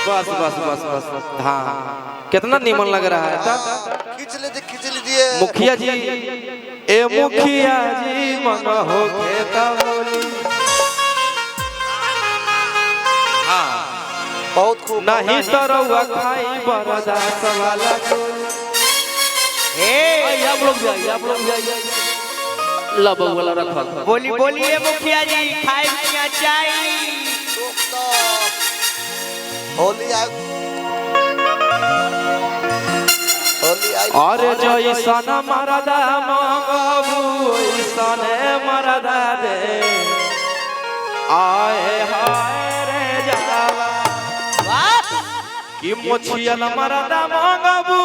बस बस बस बस बस हाँ कितना नीमन लग रहा है। खींच लीजिए मुखिया जी, ए मुखिया जी मन हो खेता बोली। हाँ बहुत खूब। नहीं तो रउआ खाई बरदास वाला आप लोग जाइए लब वाला रखा बोली बोलिए मुखिया जी खाए पिया चाहिए। होली आई अरे जैसन मरदा मंगबू वैसन मरदा दे आए हाय रे जावा कि मोछियल मरदा मंगबू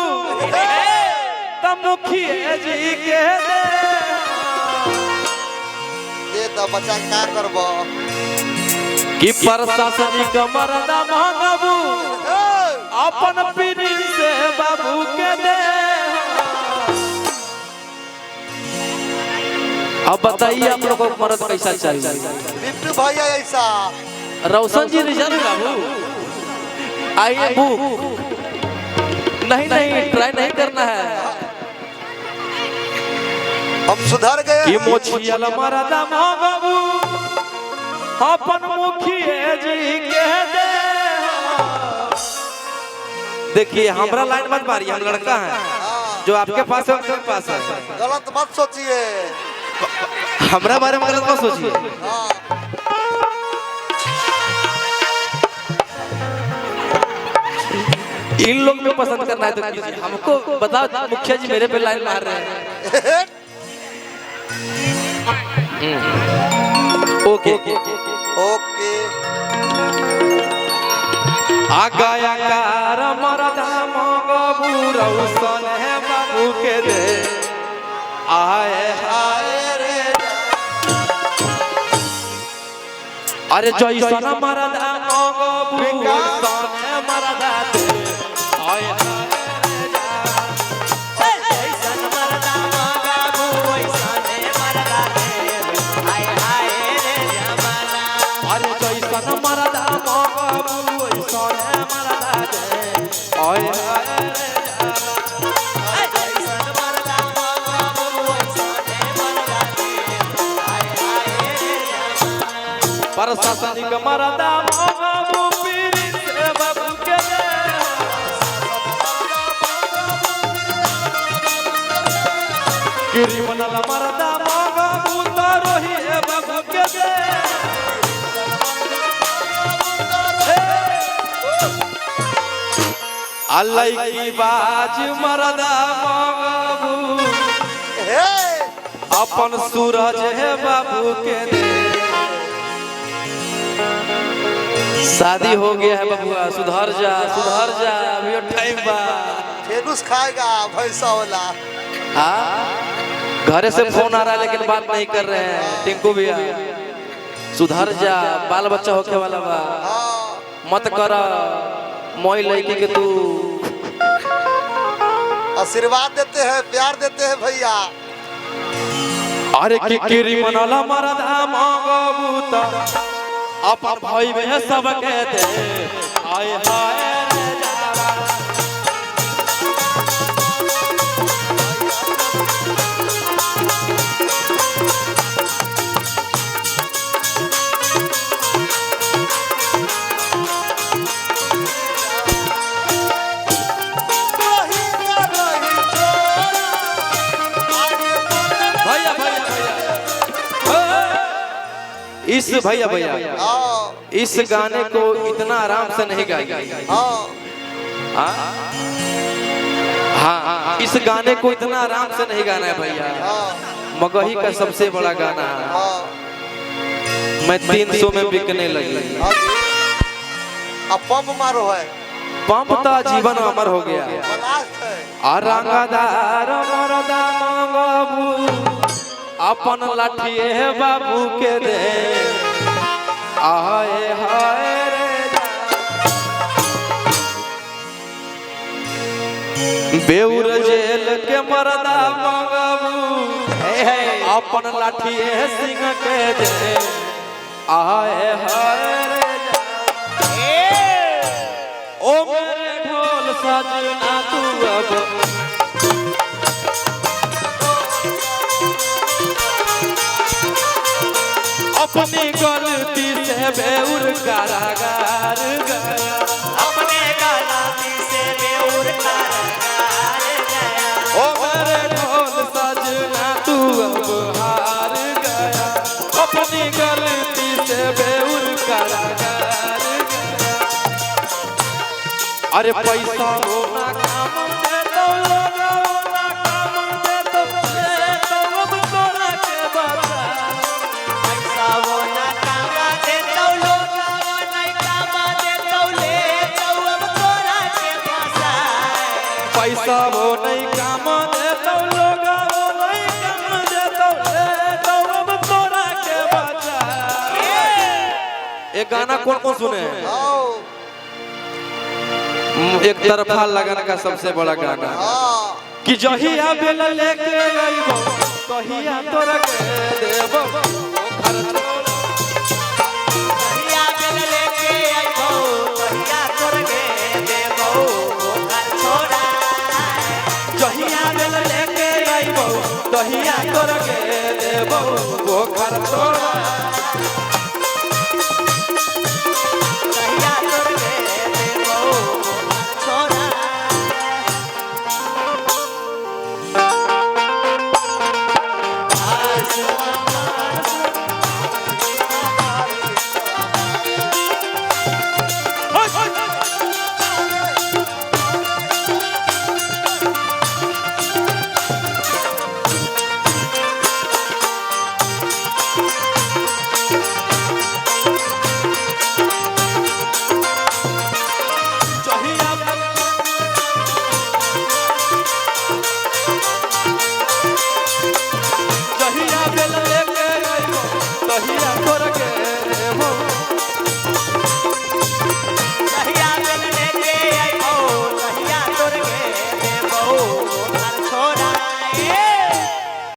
त मुखिया जी के दे तो बच्चा क्या करबो कि प्रशासनिक मरदा मंगबू अपन पीरी से बाबू के दे। अब बताइए आप लोगों को मर्द कैसा चाहिए? बिट्टू भैया ऐसा रोशन जी रिजल्ट बाबू आइए बुक नहीं नहीं ट्राई नहीं करना है। हम सुधर गए कि मोछियल मरदा मंगबू अपन मुखिया जी के दे। देखिए हमरा लाइन मत मारिए, हम लड़का हैं जो आपके पास है उनके पास है। गलत मत सोचिए, हमरा बारे में गलत मत सोचिए। इन लोग में पसंद करना है तो कीजिए, हमको बताओ मुखिया जी मेरे पे लाइन मार रहे हैं। ओके ओके आगाया कार मरदा मंगबू रौशन है बाबू के दे आए हाय रे। अरे जैसन मरदा मंगबू वैसन मरदा दे आए प्रशासनिक मरदा मंगबू पीरी से बाबू के दे। क्रिमिनल मरदा मंगबू तो रोही बाबू के दे। अल्लाह की बाज मरदा मंगबू अपन सूरज है बाबू के दे। शादी हो गया है बबुआ, सुधर जा अभी टाइम बा। फेनुस खाएगा भैंसा वाला। घरे से फोन आ रहा है लेकिन बात नहीं कर रहे हैं। टिंकू भैया सुधर जा, बाल बच्चा होके वाला बा, मत कर मोई लड़की के तू। आशीर्वाद देते हैं, प्यार देते हैं भैया। अरे कि क्रिमिनल मरदा मंगबू त अपन भाई में सब के दे आए हाय रे जावा। इस भैया इस गाने को इतना आराम से नहीं गाएंगे। हाँ इस गाने को इतना आराम से नहीं गाना है भैया। मगही का सबसे बड़ा गाना मैं 300 में बिकने लगी। अब पंप मारो है, पंप तो जीवन अमर हो गया। रंगदार मरदा मंगबू अपन लाठी है बाबू के दे आए हाय रे। बेउर जेल के मरदा मंगबू अपन लाठी है सिंह के दे आए हाय रे। सजना तू अब अपनी गलती से बेउर कारागार गया अपने गलती से बेउर कारागार गया ओ मेरे ढोल सजना तू अब हार गया अपनी गलती से बेउर कारागार गया अरे पैसा हो ना काम दे तो लोगा ना काम दे तो ले तो अब तोरा के बता पैसा वो ना कामा दे तो लोगा वो नहीं कामा दे तो ले तो अब तोरा के फसाए पैसा वो नहीं काम दे तो लोगा वो नहीं काम दे तो ले तो अब तोरा के बता ये गाना कौन कौन सुने हैं आओ एक तरफा लगन का सबसे बड़ा गाना हाँ कि जहिया बेल लेके आइबो कहिया तोरा के देबो घर कहिया बेल लेके आइबो कहिया तोर के देबो घर छोड़ा जहिया बेल लेके आइबो कहिया तोरा के देबो वो घर छोड़ा कहिया तोर के देबो छोड़ा जहिया बेल लेके आइबो कहिया तोरा के देबो